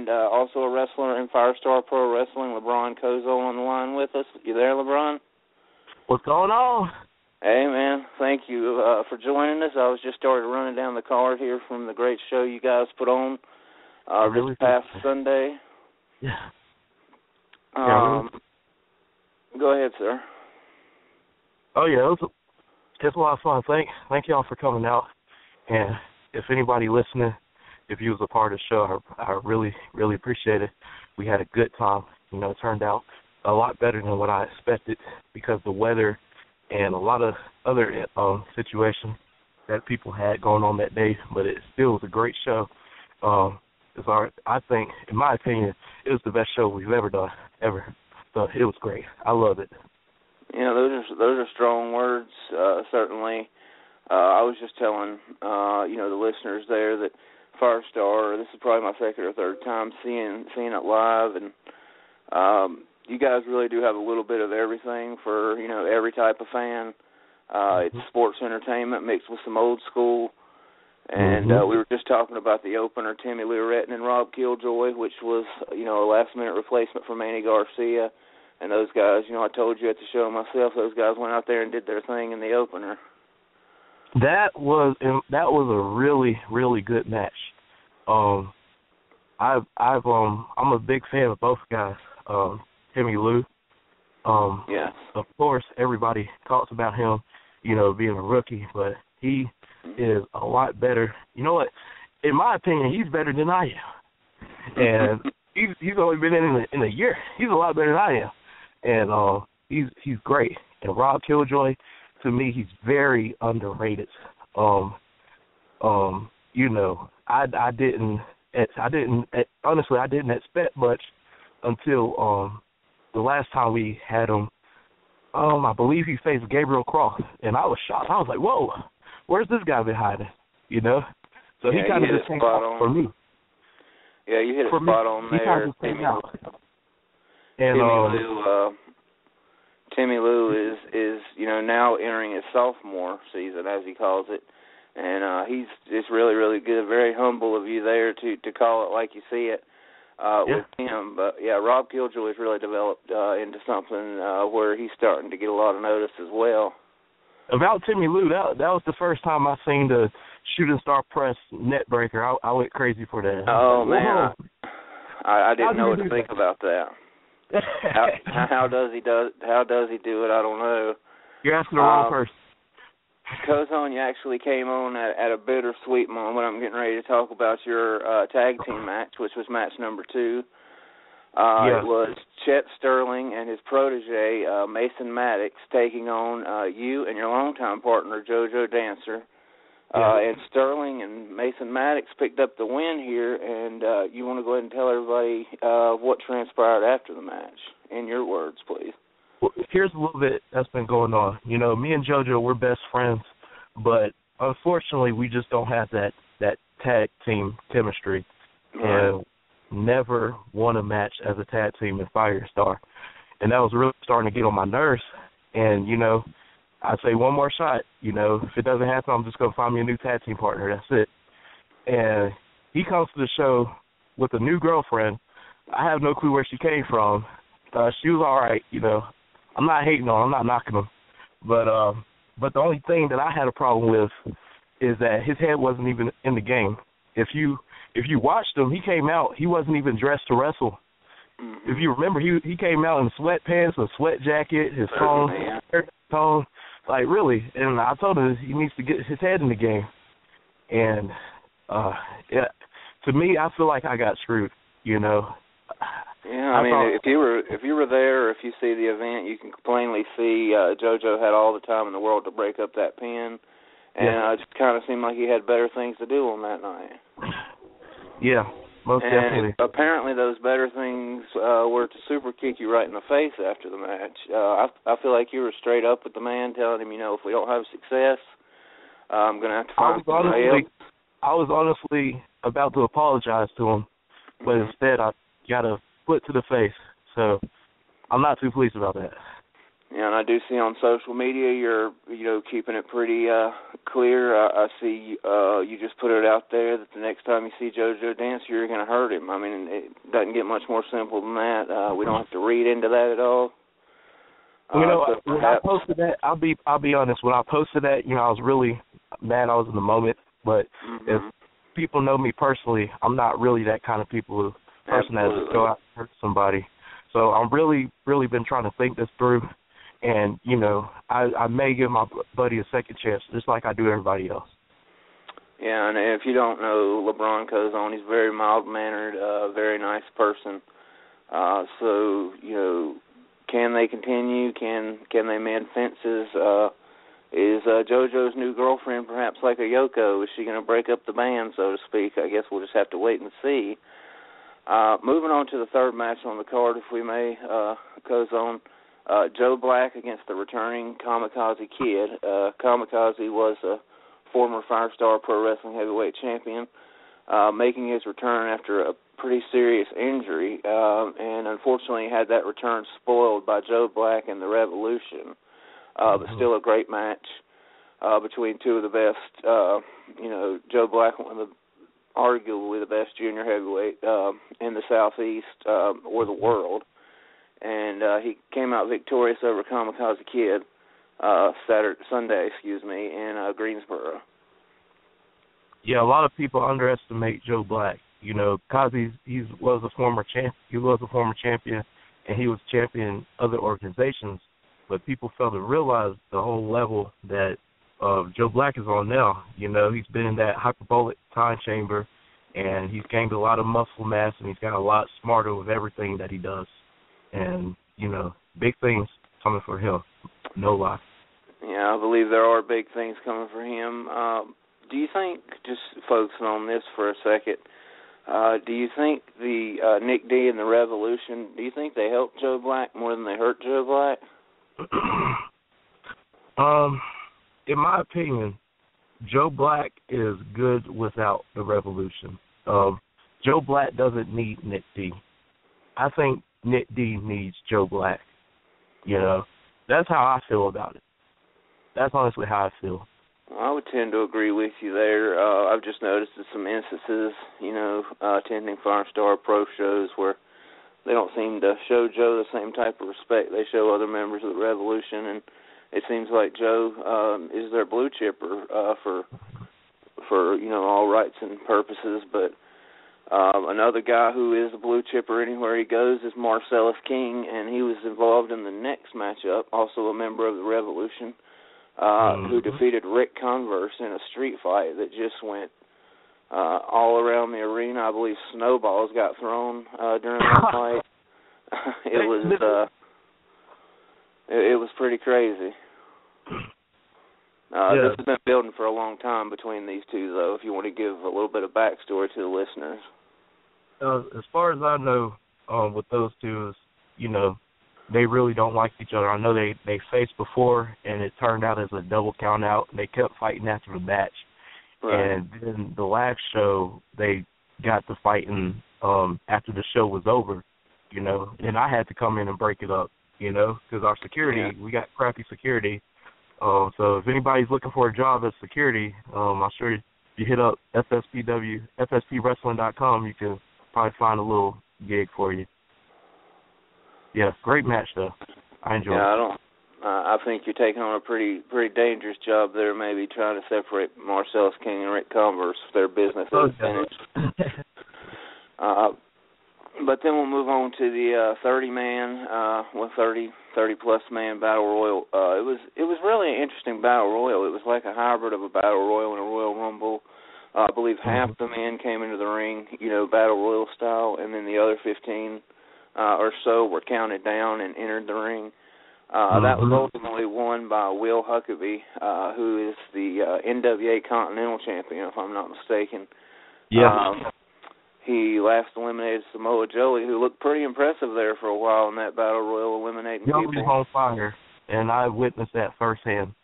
and also a wrestler in Firestar Pro Wrestling, LaBron Kozone, on the line with us. You there, LaBron? What's going on? Hey, man, thank you for joining us. I was just started running down the card here from the great show you guys put on this past Sunday. Yeah. Go ahead, sir. Oh, yeah, it's a lot of fun. Thank y'all for coming out. And if anybody listening, if you was a part of the show, I really, really appreciate it. We had a good time. You know, it turned out a lot better than what I expected because the weather and a lot of other situations that people had going on that day. But it still was a great show. I think, in my opinion, it was the best show we've ever done, ever. So it was great. I love it. Yeah, those are strong words, certainly. I was just telling, the listeners there that Firestar, this is probably my second or third time seeing it live, and you guys really do have a little bit of everything for, every type of fan. It's sports entertainment mixed with some old school. And we were just talking about the opener, Timmy Lou and Rob Killjoy, which was, a last-minute replacement for Manny Garcia. And those guys, I told you at the show myself, those guys went out there and did their thing in the opener. That was a really, really good match. I'm a big fan of both guys, Timmy Lou. Yes. Of course, everybody talks about him, being a rookie, but he is a lot better. You know what? In my opinion, he's better than I am. And he's only been in a year. He's a lot better than I am. And he's great. And Rob Killjoy, to me, he's very underrated. Honestly, I didn't expect much until the last time we had him. I believe he faced Gabriel Cross, and I was shocked. I was like, whoa, where's this guy been hiding? So he kind of just came out for me. Yeah, you hit a spot on there. He kind of came out. And Timmy Lou is now entering his sophomore season, as he calls it, and he's just really, really good. Very humble of you there to call it like you see it with him. But yeah, Rob Killjoy has really developed into something where he's starting to get a lot of notice as well. About Timmy Lou, that was the first time I seen the Shooting Star Press net breaker. I went crazy for that. Oh man, I didn't know what to think about that. How does he do it? I don't know. You're asking the wrong person. Kozone, you actually came on at a bittersweet moment. I'm getting ready to talk about your tag team match, which was match number 2. It was Chet Sterling and his protege, Mason Maddox, taking on you and your longtime partner, JoJo Dancer. And Sterling and Mason Maddox picked up the win here, and you want to go ahead and tell everybody what transpired after the match, in your words, please. Well, here's a little bit that's been going on. Me and JoJo, we're best friends, but unfortunately we just don't have that tag team chemistry, and never won a match as a tag team in Firestar. And that was really starting to get on my nerves, and, I say one more shot. If it doesn't happen, I'm just going to find me a new tag team partner. That's it. And he comes to the show with a new girlfriend. I have no clue where she came from. She was all right, I'm not hating on him. I'm not knocking him. But the only thing that I had a problem with is that his head wasn't even in the game. If you watched him, he came out, he wasn't even dressed to wrestle. If you remember, he came out in sweatpants, a sweat jacket, his phone. Like, really, and I told him he needs to get his head in the game. And, to me, I feel like I got screwed, Yeah, I mean, if you were there, or if you see the event, you can plainly see JoJo had all the time in the world to break up that pin, and it just kind of seemed like he had better things to do on that night. Yeah, most definitely. Apparently those better things were to super kick you right in the face after the match. I feel like you were straight up with the man, telling him, if we don't have success, I'm going to have to find somebody else. I was honestly about to apologize to him, but instead I got a foot to the face. So I'm not too pleased about that. Yeah, and I do see on social media you're, keeping it pretty clear. I see you just put it out there that the next time you see JoJo dance, you're going to hurt him. I mean, it doesn't get much more simple than that. We don't have to read into that at all. When I posted that, I'll be honest. When I posted that, I was really mad. I was in the moment. But if people know me personally, I'm not really that kind of person that just go out and hurt somebody. So I'm really, really been trying to think this through. And, I may give my buddy a second chance, just like I do everybody else. Yeah, and if you don't know LeBron Kozone, he's a very mild-mannered, very nice person. So, can they continue? Can they mend fences? Is JoJo's new girlfriend perhaps like a Yoko? Is she going to break up the band, so to speak? I guess we'll just have to wait and see. Moving on to the third match on the card, if we may, Kozone. Joe Black against the returning Kamikaze Kid. Kamikaze was a former five-star pro wrestling heavyweight champion, making his return after a pretty serious injury, and unfortunately had that return spoiled by Joe Black and the Revolution. But still a great match between two of the best. Joe Black, arguably the best junior heavyweight in the Southeast or the world. And he came out victorious over Kamikaze Kid Sunday, in Greensboro. Yeah, a lot of people underestimate Joe Black. Kazi, he was a former champion, and he was champion other organizations. But people fail to realize the whole level that Joe Black is on now. He's been in that hyperbolic time chamber, and he's gained a lot of muscle mass, and he's got a lot smarter with everything that he does. And, big things coming for him, no lie. Yeah, I believe there are big things coming for him. Do you think, just focusing on this for a second, do you think the Nick D and the Revolution, do you think they helped Joe Black more than they hurt Joe Black? In my opinion, Joe Black is good without the Revolution. Joe Black doesn't need Nick D. I think Nick D needs Joe Black. That's how I feel about it. That's honestly how I feel. Well, I would tend to agree with you there. I've just noticed in some instances, attending five-star pro shows where they don't seem to show Joe the same type of respect they show other members of the Revolution, and it seems like Joe is their blue chipper for all rights and purposes. But another guy who is a blue chipper anywhere he goes is Marcellus King, and he was involved in the next matchup, also a member of the Revolution, who defeated Rick Converse in a street fight that just went all around the arena. I believe snowballs got thrown during that fight. It was pretty crazy. This has been building for a long time between these two, though, if you want to give a little bit of backstory to the listeners. As far as I know, with those two, is, they really don't like each other. I know they faced before, and it turned out as a double count out. They kept fighting after the match. Right. And then the last show, they got to fighting after the show was over, and I had to come in and break it up, because our security, we got crappy security. So if anybody's looking for a job as security, I'm sure if you hit up FSPW, FSPWrestling.com, you can probably find a little gig for you. Yeah, great match, though. I enjoyed it. I think you're taking on a pretty dangerous job there, maybe trying to separate Marcellus King and Rick Converse, their business is finished. But then we'll move on to the 30-plus man battle royal. It was really an interesting battle royal. It was like a hybrid of a battle royal and a Royal Rumble. I believe half the men came into the ring, battle royal style, and then the other 15 or so were counted down and entered the ring. That was ultimately won by Will Huckabee, who is the NWA Continental Champion, if I'm not mistaken. Yeah. He last eliminated Samoa Joe, who looked pretty impressive there for a while in that battle royal, eliminating people. He was on fire, and I witnessed that firsthand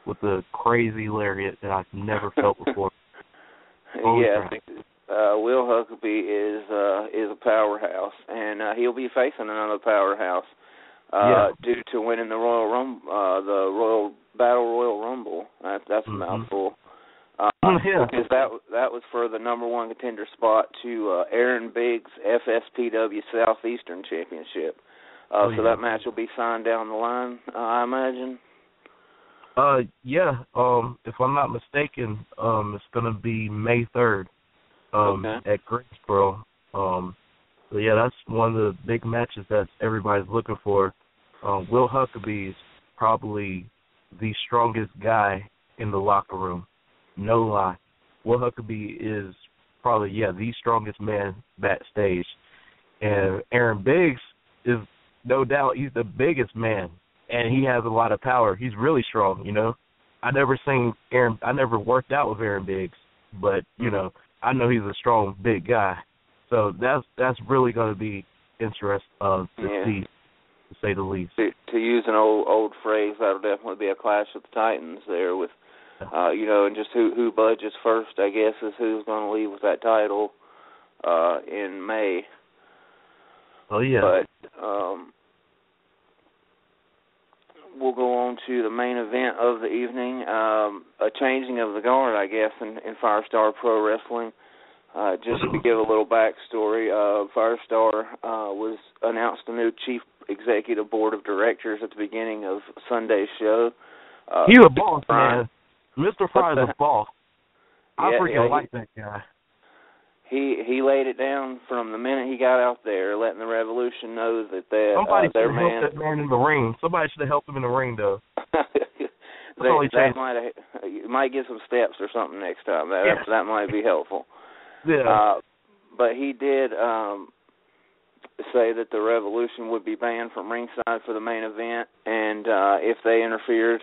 with the crazy lariat that I've never felt before. Yeah, Will Huckabee is a powerhouse, and he'll be facing another powerhouse. due to winning the Royal Rumble. That's a mouthful. Because that was for the number one contender spot to Aaron Biggs' FSPW Southeastern Championship. So that match will be signed down the line, I imagine. If I'm not mistaken, it's gonna be May 3rd, at Greensboro. So yeah, that's one of the big matches that everybody's looking for. Will Huckabee is probably the strongest guy in the locker room. No lie. Will Huckabee is probably, the strongest man backstage. And Aaron Biggs is, no doubt, he's the biggest man. And he has a lot of power. He's really strong, you know. I never worked out with Aaron Biggs, but, you know, I know he's a strong, big guy. So that's really going to be interesting to see, to say the least. To use an old phrase, that'll definitely be a clash of the Titans there with, and just who budgets first, I guess, is who's going to leave with that title in May. Oh, yeah. But we'll go on to the main event of the evening, a changing of the guard, I guess, in Firestar Pro Wrestling. Just to give a little backstory, Firestar was announced a new chief executive board of directors at the beginning of Sunday's show. He's a boss, man. Mr. Fry's a boss. I freaking like that guy. He laid it down from the minute he got out there, letting the Revolution know that somebody should their have helped that man in the ring. Somebody should have helped him in the ring, though. You might get some steps or something next time. That might be helpful. Yeah. But he did say that the Revolution would be banned from ringside for the main event, and if they interfered,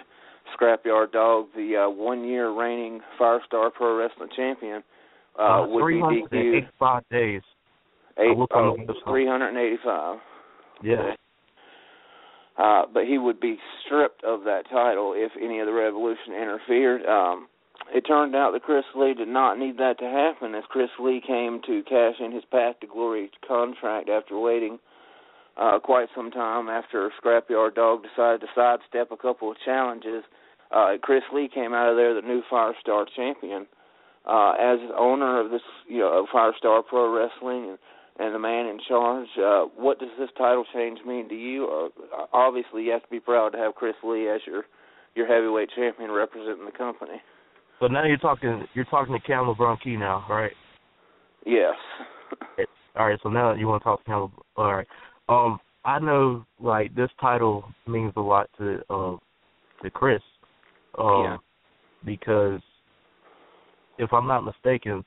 Scrapyard Dog, the 1-year reigning Firestar Pro Wrestling champion, would be DQ'd. 385 days. 385. Yeah. But he would be stripped of that title if any of the Revolution interfered. It turned out that Chris Lee did not need that to happen, as Chris Lee came to cash in his Path to Glory contract after waiting quite some time after Scrapyard Dog decided to sidestep a couple of challenges. Chris Lee came out of there the new Firestar champion. As owner of this, of Firestar Pro Wrestling and the man in charge, what does this title change mean to you? Obviously, you have to be proud to have Chris Lee as your heavyweight champion representing the company. So now you're talking to Cam LeBron Key now, right? Yes. All right. So now you want to talk to Cam. All right. I know, like, this title means a lot to Chris. Because if I'm not mistaken,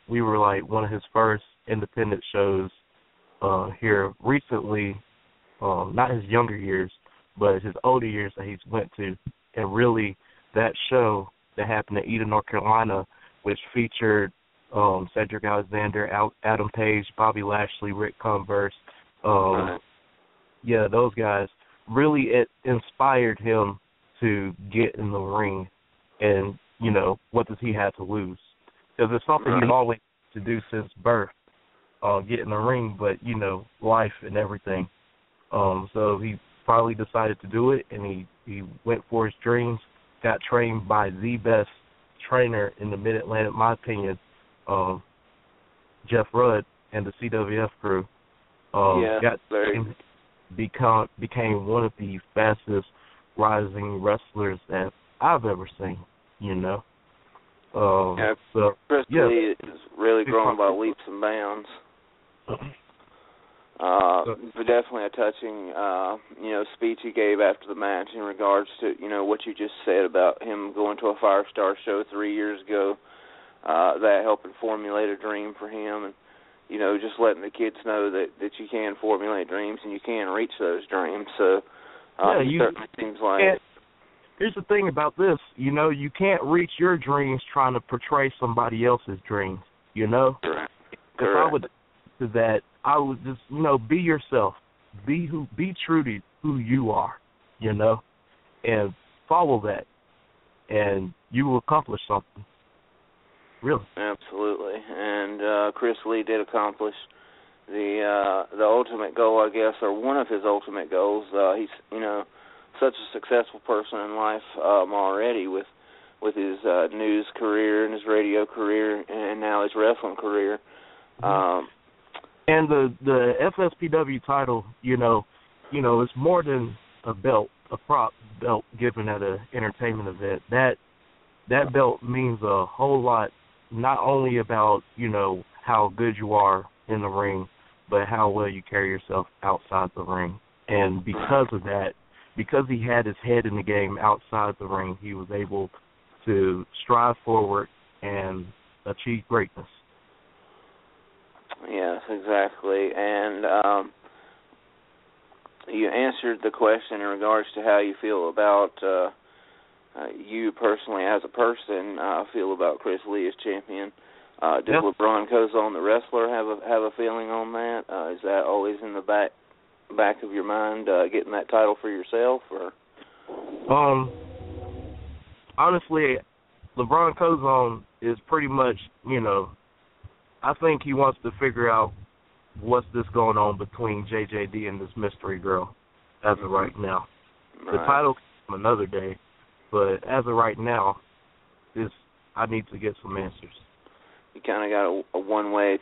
we were like one of his first independent shows here recently. Not his younger years, but his older years that he's went to, and really that show that happened in Eden, North Carolina, which featured Cedric Alexander, Adam Page, Bobby Lashley, Rick Converse. Those guys. Really, it inspired him to get in the ring, and, what does he have to lose? Because it's something he's always to do since birth, get in the ring, but, life and everything. So he finally decided to do it, and he went for his dreams. Got trained by the best trainer in the Mid-Atlantic, in my opinion, Jeff Rudd and the CWF crew. Became one of the fastest rising wrestlers that I've ever seen. Chris Lee is really growing by leaps and bounds. But definitely a touching, speech he gave after the match in regards to, what you just said about him going to a Firestar show 3 years ago, that helping formulate a dream for him, and, just letting the kids know that you can formulate dreams and you can reach those dreams. So it certainly seems like... Here's the thing about this, you can't reach your dreams trying to portray somebody else's dreams, Correct. I would just, be yourself. Be true to who you are, and follow that, and you will accomplish something. Really. Absolutely. And Chris Lee did accomplish the ultimate goal, I guess, or one of his ultimate goals. He's such a successful person in life already with his news career and his radio career and now his wrestling career. And the FSPW title, it's more than a belt, a prop belt given at an entertainment event. That belt means a whole lot, not only about, how good you are in the ring, but how well you carry yourself outside the ring. And because of that, because he had his head in the game outside the ring, he was able to strive forward and achieve greatness. Yes, exactly. And you answered the question in regards to how you feel about you personally as a person feel about Chris Lee as champion. Does LaBron Kozone, the wrestler, have a feeling on that? Is that always in the back of your mind, getting that title for yourself? Or honestly, LeBron Kozone is pretty much, I think he wants to figure out what's this going on between JJD and this mystery girl as of right now. Right. The title comes another day, but as of right now, I need to get some answers. You kind of got a one way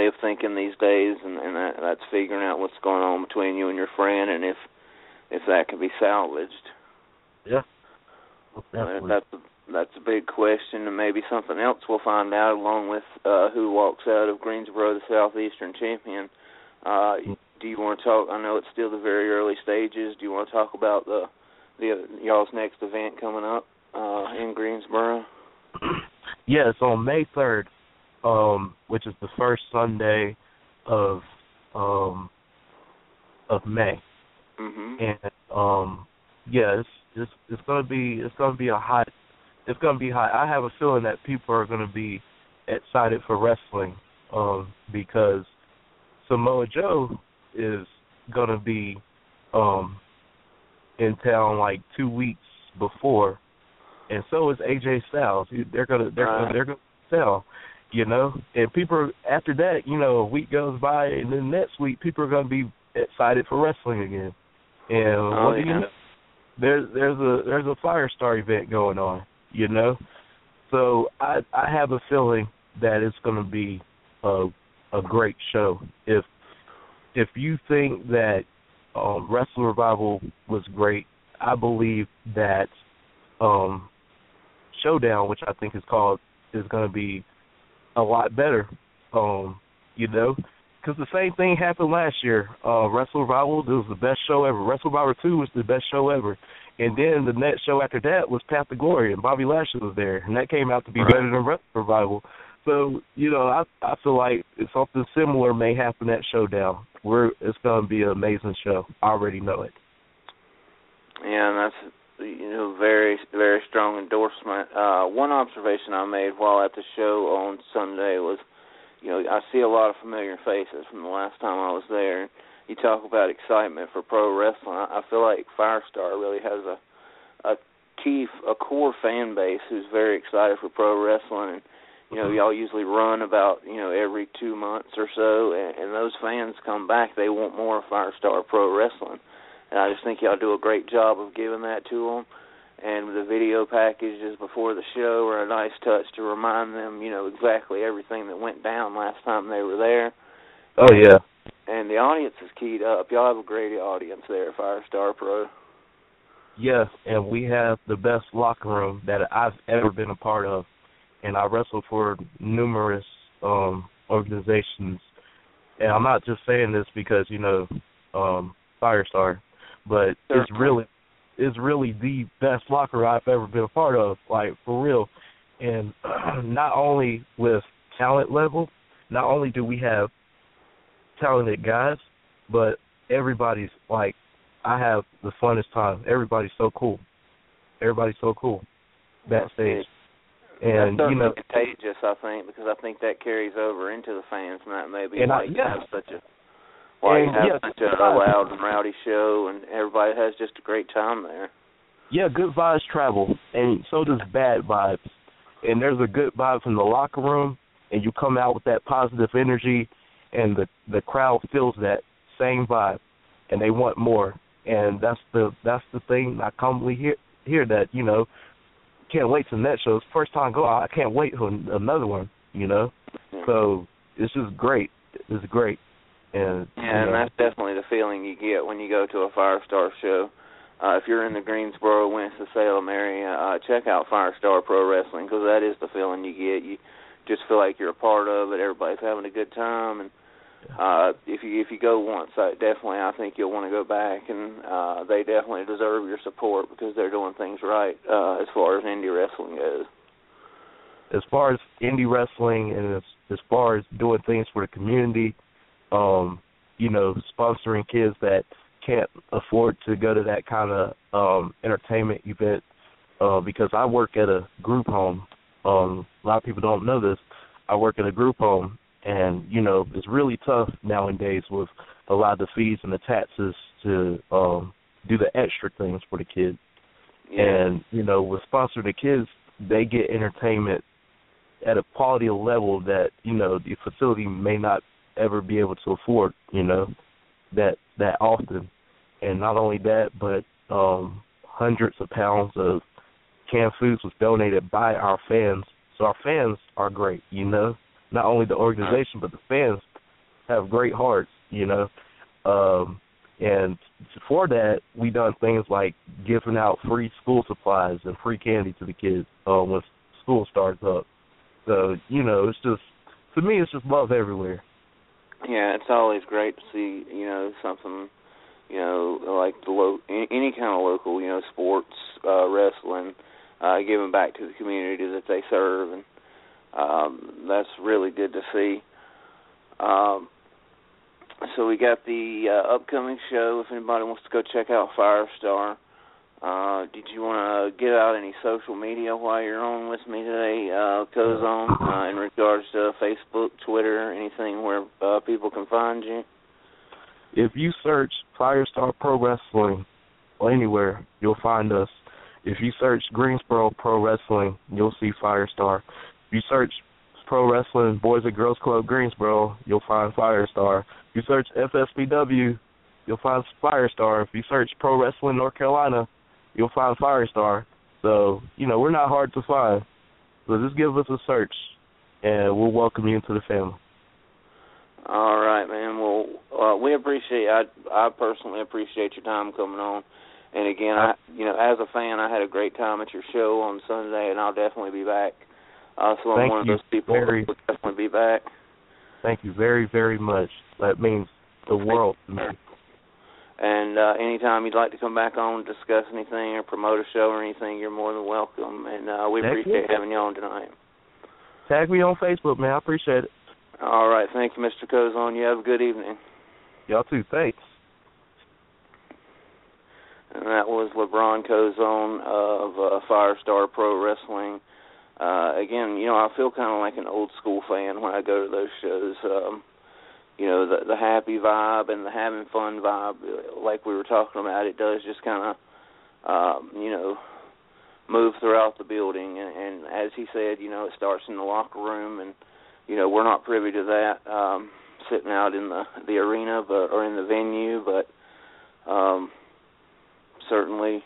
of thinking these days, and that's figuring out what's going on between you and your friend, and if that can be salvaged. Yeah, definitely. That's a big question, and maybe something else we'll find out along with who walks out of Greensboro, the Southeastern champion. Do you want to talk? I know it's still the very early stages. Do you want to talk about the y'all's next event coming up in Greensboro? Yeah, it's on May 3rd, which is the first Sunday of May. Mm-hmm. And it's gonna be a hot. It's gonna be hot. I have a feeling that people are gonna be excited for wrestling because Samoa Joe is gonna be in town like 2 weeks before, and so is AJ Styles. They're gonna sell, And people after that, a week goes by, and then next week people are gonna be excited for wrestling again. And there's a Firestar event going on, So I have a feeling that it's gonna be a great show. If you think that WrestleRevival was great, I believe that Showdown, which I think is called, is going to be a lot better, because the same thing happened last year. WrestleRevival, it was the best show ever. WrestleRevival 2 was the best show ever. And then the next show after that was Path to Glory, and Bobby Lashley was there, and that came out to be better than WrestleRevival. So, I feel like something similar may happen at Showdown. It's going to be an amazing show. I already know it. Yeah, and that's very, very strong endorsement. One observation I made while at the show on Sunday was, I see a lot of familiar faces from the last time I was there. You talk about excitement for pro wrestling. I feel like Firestar really has a core fan base who's very excited for pro wrestling, and y'all usually run about, every 2 months or so, and those fans come back. They want more of Firestar Pro Wrestling. And I just think y'all do a great job of giving that to them. And the video packages before the show are a nice touch to remind them, exactly everything that went down last time they were there. Oh, yeah. And the audience is keyed up. Y'all have a great audience there at Firestar Pro. Yes, and we have the best locker room that I've ever been a part of. And I wrestled for numerous organizations. And I'm not just saying this because, Firestar, but it's really the best locker room I've ever been a part of, like, for real. And not only with talent level, not only do we have talented guys, but everybody's, like, I have the funnest time. Everybody's so cool. Backstage. And that's contagious, I think, because I think that carries over into the fans, and that maybe why you have such a loud and rowdy show, and everybody has just a great time there. Yeah, good vibes travel, and so does bad vibes. And there's a good vibe from the locker room, and you come out with that positive energy, and the crowd feels that same vibe, and they want more. And that's the thing I commonly hear that, you know, can't wait till the next show. It's the first time I go out, I can't wait for another one, you know. So it's just great. It's great. And that's definitely the feeling you get when you go to a Firestar show. If you're in the Greensboro, Winston-Salem area, check out Firestar Pro Wrestling, because that is the feeling you get. You just feel like you're a part of it. Everybody's having a good time, and if you go once, I think you'll want to go back, and they definitely deserve your support because they're doing things right as far as indie wrestling goes. As far as indie wrestling and as far as doing things for the community, you know, sponsoring kids that can't afford to go to that kind of entertainment event, because I work at a group home. A lot of people don't know this. I work at a group home, and, you know, it's really tough nowadays with a lot of the fees and the taxes to do the extra things for the kids. Yeah. And, you know, with Sponsor the Kids, they get entertainment at a quality level that, you know, the facility may not ever be able to afford, you know, that often. And not only that, but hundreds of pounds of canned foods was donated by our fans. So our fans are great, you know. Not only the organization, but the fans have great hearts, you know. And for that, we done things like giving out free school supplies and free candy to the kids when school starts up. So, you know, it's just, to me, it's just love everywhere. Yeah, it's always great to see, you know, something, you know, like any kind of local, you know, sports, wrestling, giving back to the community that they serve, and that's really good to see. So we got the upcoming show. If anybody wants to go check out Firestar, did you want to get out any social media while you're on with me today, Kozone, in regards to Facebook, Twitter, anything where people can find you? If you search Firestar Pro Wrestling or anywhere, you'll find us. If you search Greensboro Pro Wrestling, you'll see Firestar. If you search Pro Wrestling Boys and Girls Club Greensboro, you'll find Firestar. If you search FSPW, you'll find Firestar. If you search Pro Wrestling North Carolina, you'll find Firestar. So, you know, we're not hard to find. So just give us a search, and we'll welcome you into the family. All right, man. Well, we appreciate. I personally appreciate your time coming on. And again, as a fan, I had a great time at your show on Sunday, and I'll definitely be back. So I'm one of those people who will definitely be back. Thank you very, very much. That means the world to me. And anytime you'd like to come back on and discuss anything or promote a show or anything, you're more than welcome. And we appreciate having you on tonight. Tag me on Facebook, man. I appreciate it. All right. Thank you, Mr. Kozone. You have a good evening. Y'all too. Thanks. And that was LaBron Kozone of Firestar Pro Wrestling. Again, you know, I feel kind of like an old school fan when I go to those shows. You know, the happy vibe and the having fun vibe, like we were talking about, it does just kind of, you know, move throughout the building. And as he said, you know, it starts in the locker room, and, you know, we're not privy to that sitting out in the arena or in the venue, but certainly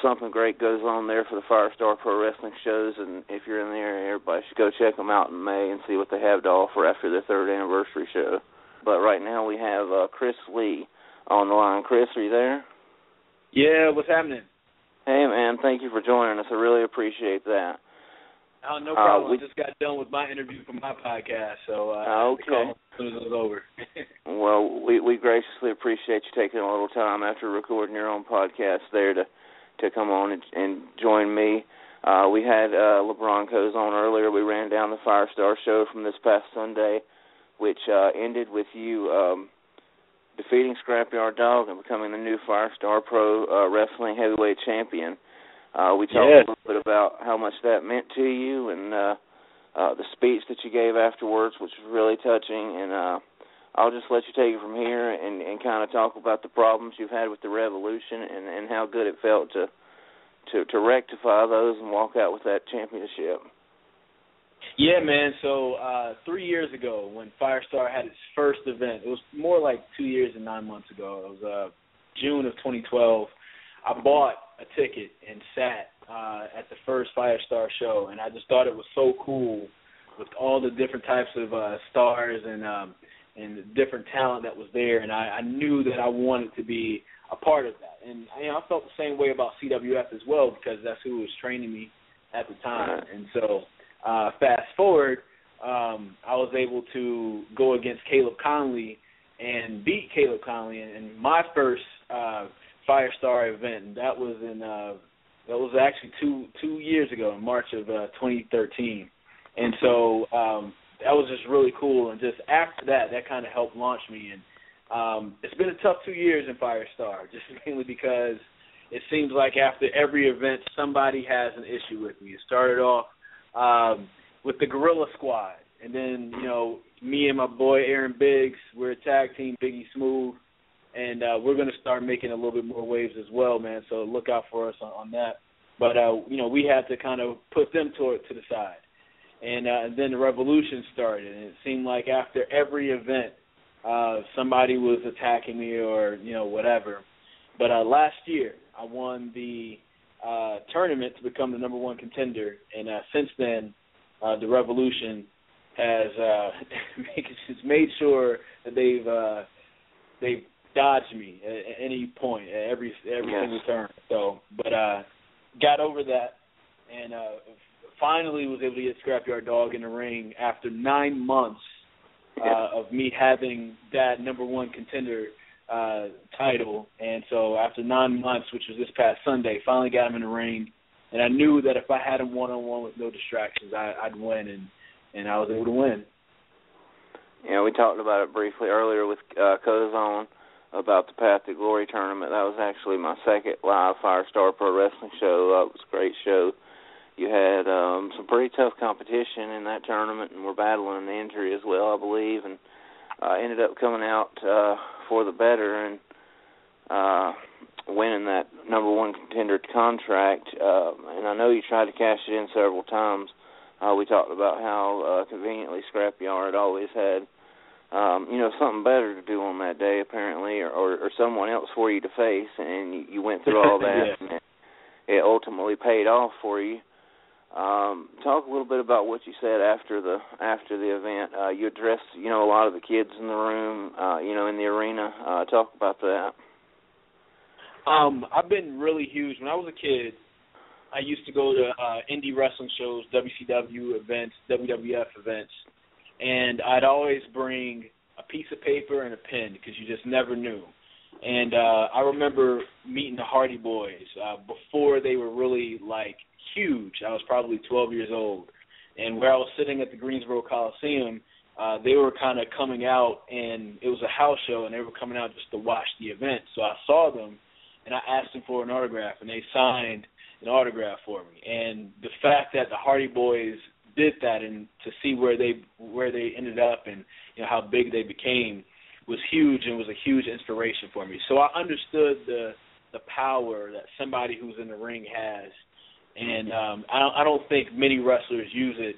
something great goes on there for the Firestar Pro Wrestling shows, and if you're in the area, everybody should go check them out in May and see what they have to offer after their 3rd anniversary show. But right now we have Chris Lee on the line. Chris, are you there? Yeah, what's happening? Hey, man, thank you for joining us. I really appreciate that. Oh, no problem. I just got done with my interview for my podcast, so okay. As soon as it was over. Well, we graciously appreciate you taking a little time after recording your own podcast there to come on and join me. We had LaBron Kozone earlier. We ran down the Firestar show from this past Sunday, which ended with you defeating Scrapyard Dog and becoming the new Firestar Pro Wrestling Heavyweight Champion. We talked a little bit about how much that meant to you and the speech that you gave afterwards, which was really touching. And I'll just let you take it from here and kind of talk about the problems you've had with the Revolution and how good it felt to rectify those and walk out with that championship. Yeah, man. So 3 years ago, when Firestar had its first event, it was more like 2 years and 9 months ago. It was June of 2012. I bought a ticket and sat at the first Firestar show, and I just thought it was so cool with all the different types of stars and the different talent that was there, and I knew that I wanted to be a part of that. And I felt the same way about CWF as well, because that's who was training me at the time. And so fast forward, I was able to go against Caleb Conley and beat Caleb Conley in my first Firestar event, and that was actually two years ago in March of 2013. And so that was just really cool. And just after that kind of helped launch me. And it's been a tough 2 years in Firestar, just mainly because it seems like after every event somebody has an issue with me. It started off with the Gorilla Squad, and then, me and my boy Aaron Biggs, we're a tag team, Biggie Smooth, and we're going to start making a little bit more waves as well, man, so look out for us on that. But, we had to kind of put them to the side. And then the Revolution started, and it seemed like after every event, somebody was attacking me or, whatever. But last year, I won the tournament to become the number one contender, and since then, the Revolution has made sure that they've dodged me at any point, at every single turn. So, but got over that, and finally was able to get Scrapyard Dog in the ring after 9 months of me having that number one contender title. And so after 9 months, which was this past Sunday, finally got him in the ring. And I knew that if I had him one-on-one with no distractions, I'd win, and I was able to win. Yeah, we talked about it briefly earlier with Kozone about the Path to Glory tournament. That was actually my second live Firestar Pro Wrestling show. It was a great show. You had some pretty tough competition in that tournament, and we're battling an injury as well, I believe, and ended up coming out for the better and winning that number one contender contract. And I know you tried to cash it in several times. We talked about how conveniently Scrapyard always had, something better to do on that day, apparently, or someone else for you to face, and you went through all that, yeah. And it ultimately paid off for you. Talk a little bit about what you said after the event. You addressed, a lot of the kids in the room, in the arena. Talk about that. I've been really huge. When I was a kid, I used to go to Indy wrestling shows, WCW events, WWF events, and I'd always bring a piece of paper and a pen because you just never knew. And I remember meeting the Hardy Boys before they were really, huge. I was probably 12 years old. And where I was sitting at the Greensboro Coliseum, they were kind of coming out, and it was a house show, and they were coming out just to watch the event. So I saw them, and I asked them for an autograph, and they signed an autograph for me. And the fact that the Hardy Boys did that, and to see where they ended up and how big they became was huge, and was a huge inspiration for me. So I understood the power that somebody who's in the ring has. And I don't think many wrestlers use it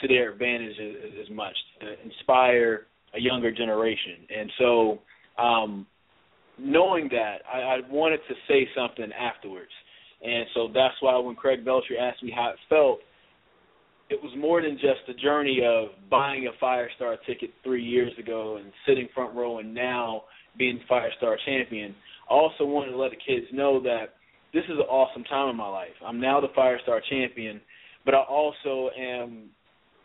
to their advantage as much to inspire a younger generation. And so knowing that, I wanted to say something afterwards. And so that's why when Craig Belcher asked me how it felt, it was more than just the journey of buying a Firestar ticket 3 years ago and sitting front row and now being Firestar champion. I also wanted to let the kids know that this is an awesome time in my life. I'm now the Firestar champion, but I also am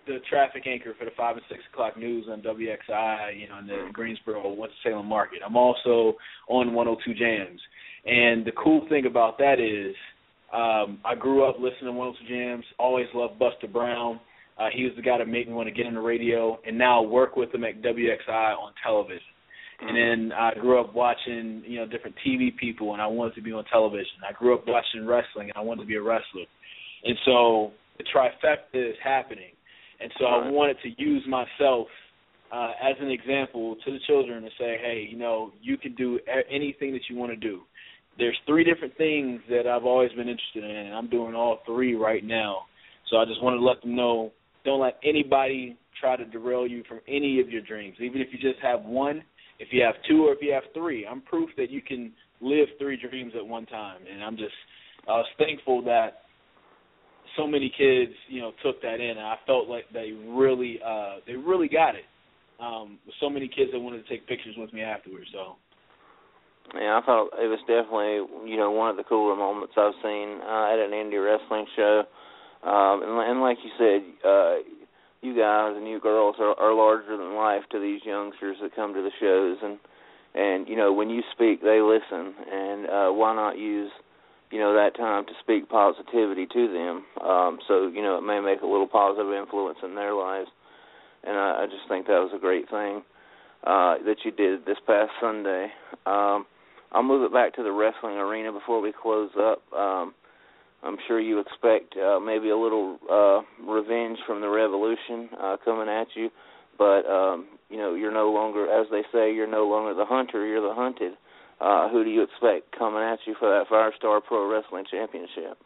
the traffic anchor for the 5 and 6 o'clock news on WXI, in the Greensboro, Winston-Salem market. I'm also on 102 Jams. And the cool thing about that is I grew up listening to 102 Jams, always loved Buster Brown. He was the guy that made me want to get in the radio, and now work with him at WXI on television. And then I grew up watching, different TV people, and I wanted to be on television. I grew up watching wrestling, and I wanted to be a wrestler. And so the trifecta is happening. And so I wanted to use myself as an example to the children to say, hey, you can do anything that you want to do. There's 3 different things that I've always been interested in, and I'm doing all 3 right now. So I just wanted to let them know don't let anybody try to derail you from any of your dreams. Even if you just have one, if you have two, or if you have three, I'm proof that you can live three dreams at one time. And I was thankful that so many kids, took that in, and I felt like they really got it. So many kids that wanted to take pictures with me afterwards. So. Yeah, I thought it was definitely, one of the cooler moments I've seen at an indie wrestling show. And like you said, you guys and you girls are larger than life to these youngsters that come to the shows. And when you speak, they listen. And why not use, that time to speak positivity to them? So, it may make a little positive influence in their lives. And I just think that was a great thing that you did this past Sunday. I'll move it back to the wrestling arena before we close up. I'm sure you expect maybe a little revenge from the Revolution coming at you, but you're no longer, as they say, you're no longer the hunter, you're the hunted. Who do you expect coming at you for that Firestar Pro Wrestling Championship?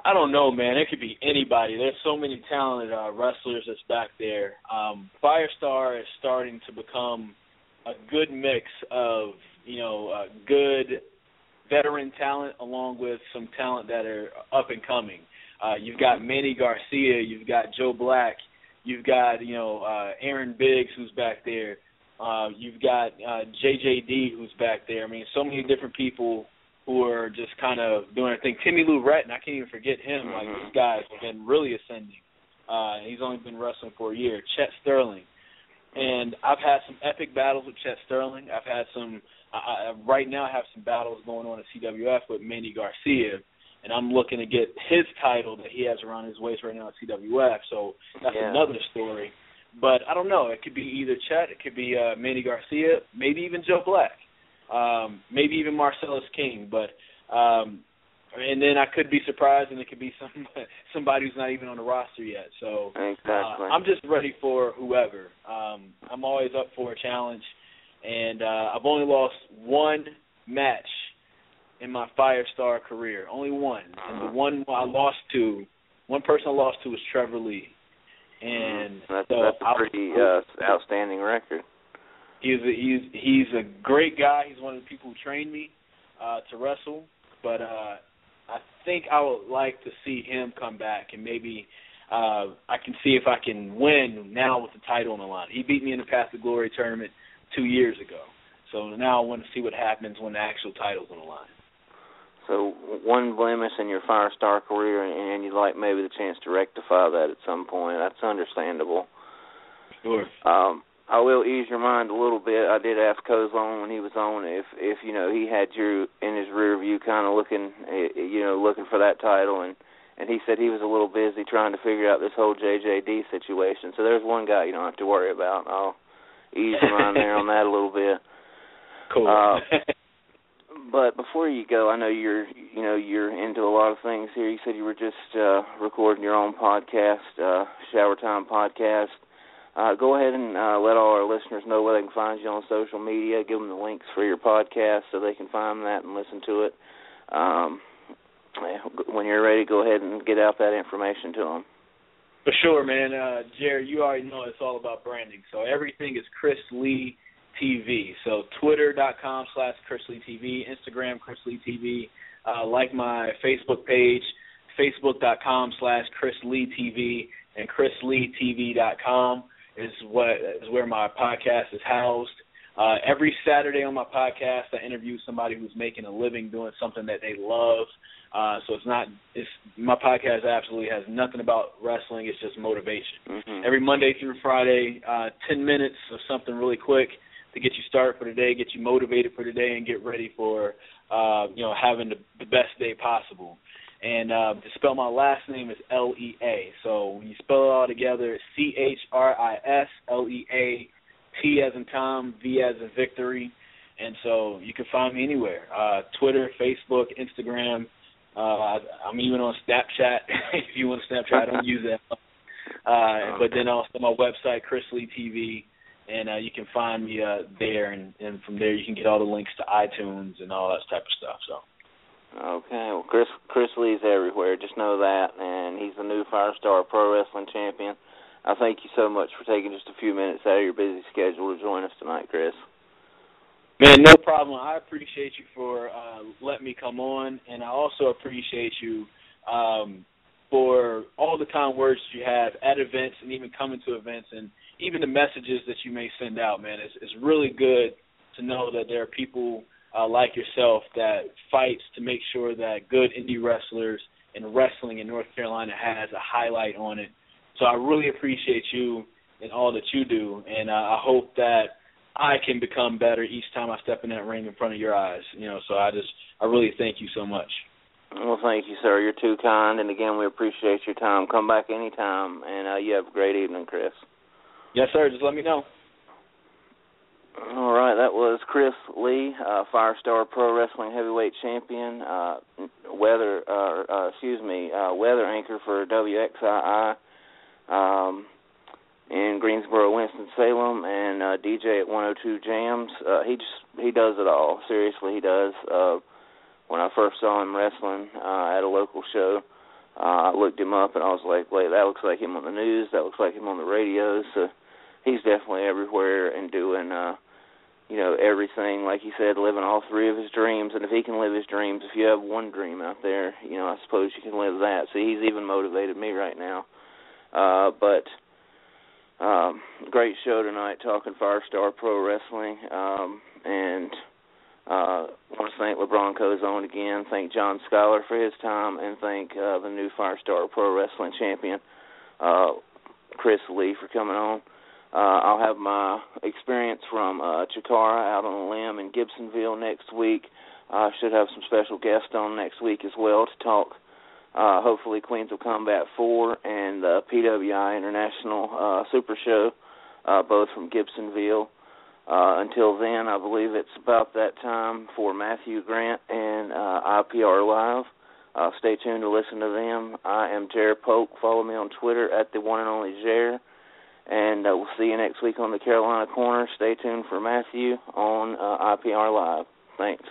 I don't know, man. It could be anybody. There's so many talented wrestlers that's back there. Firestar is starting to become a good mix of, good veteran talent along with some talent that are up and coming. You've got Manny Garcia, you've got Joe Black, you've got, Aaron Biggs who's back there. You've got JJD who's back there. I mean, so many different people who are just kind of doing their thing. Timmy Lou Retton, I can't even forget him. Like, this guy's been really ascending. He's only been wrestling for a year. Chet Sterling. And I've had some epic battles with Chet Sterling. I've had some, right now I have some battles going on at CWF with Manny Garcia, and I'm looking to get his title that he has around his waist right now at CWF. So that's another story. But I don't know. It could be either Chet, it could be Manny Garcia, maybe even Joe Black, maybe even Marcellus King. But and then I could be surprised, and it could be somebody who's not even on the roster yet. So exactly. I'm just ready for whoever. I'm always up for a challenge, and I've only lost one match in my Firestar career, only one. And the one person I lost to was Trevor Lee. And that's a pretty outstanding record. He's a great guy. He's one of the people who trained me to wrestle. But I think I would like to see him come back, and maybe I can see if I can win now with the title on the line. He beat me in the Path to Glory tournament 2 years ago. So now I want to see what happens when the actual title's on the line. So one blemish in your Firestar career, and you'd like maybe the chance to rectify that at some point. That's understandable. Sure. I will ease your mind a little bit. I did ask Kozone when he was on if he had you in his rear view kind of looking for that title, and he said he was a little busy trying to figure out this whole JJD situation. So there's one guy you don't have to worry about. I'll ease your mind there on that a little bit. Cool. But before you go, I know you're into a lot of things here. You said you were just recording your own podcast, Shower Time Podcast. Go ahead and let all our listeners know where they can find you on social media. Give them the links for your podcast so they can find that and listen to it. When you're ready, go ahead and get out that information to them. For sure, man. Jerry, you already know it's all about branding. So everything is Chris Lee TV. So Twitter.com/Chris Lee TV, Instagram Chris Lee TV. Like my Facebook page, Facebook.com/Chris Lee TV, and ChrisLeeTV.com is where my podcast is housed. Every Saturday on my podcast, I interview somebody who's making a living doing something that they love. So my podcast absolutely has nothing about wrestling. It's just motivation. Mm-hmm. Every Monday through Friday, 10 minutes of something really quick to get you started for the day, get you motivated for the day, and get ready for having the best day possible. And to spell my last name is L-E-A. So when you spell it all together, it's CHRISLEA, T as in Tom, V as in Victory. And so you can find me anywhere, Twitter, Facebook, Instagram. I'm even on Snapchat. If you want to Snapchat, I don't use that. But then also my website, Chris Lee TV, and you can find me there. And from there you can get all the links to iTunes and all that type of stuff. So. Okay, well, Chris Lee's everywhere. Just know that, and he's the new Firestar Pro Wrestling Champion. I thank you so much for taking just a few minutes out of your busy schedule to join us tonight, Chris. Man, no problem. I appreciate you for letting me come on, and I also appreciate you for all the kind words you have at events and even coming to events, and even the messages that you may send out, man. It's really good to know that there are people like yourself that fights to make sure that good indie wrestlers and wrestling in North Carolina has a highlight on it. So I really appreciate you and all that you do, and I hope that I can become better each time I step in that ring in front of your eyes. So I really thank you so much. Well, thank you, sir. You're too kind, and again, we appreciate your time. Come back anytime, and you have a great evening, Chris. Yes, sir. Just let me know. All right, that was Chris Lee, Firestar Pro Wrestling Heavyweight Champion, weather anchor for WXII in Greensboro, Winston-Salem, and DJ at 102 Jams. He does it all. Seriously, he does. When I first saw him wrestling at a local show, I looked him up and I was like, wait, that looks like him on the news. That looks like him on the radio. So he's definitely everywhere and doing, everything. Like he said, living all three of his dreams. And if he can live his dreams, if you have one dream out there, I suppose you can live that. So he's even motivated me right now. But great show tonight, talking Firestar Pro Wrestling. And I want to thank LeBron Kozone again, thank John Schuyler for his time, and thank the new Firestar Pro Wrestling Champion, Chris Lee, for coming on. I'll have my experience from Chikara out on a limb in Gibsonville next week. I should have some special guests on next week as well to talk, hopefully, Queens of Combat 4 and the PWI International Super Show, both from Gibsonville. Until then, I believe it's about that time for Matthew Grant and IPR Live. Stay tuned to listen to them. I am Jared Polk. Follow me on Twitter at the one and only Jared. And we'll see you next week on the Carolina Corner. Stay tuned for Matthew on IPR Live. Thanks.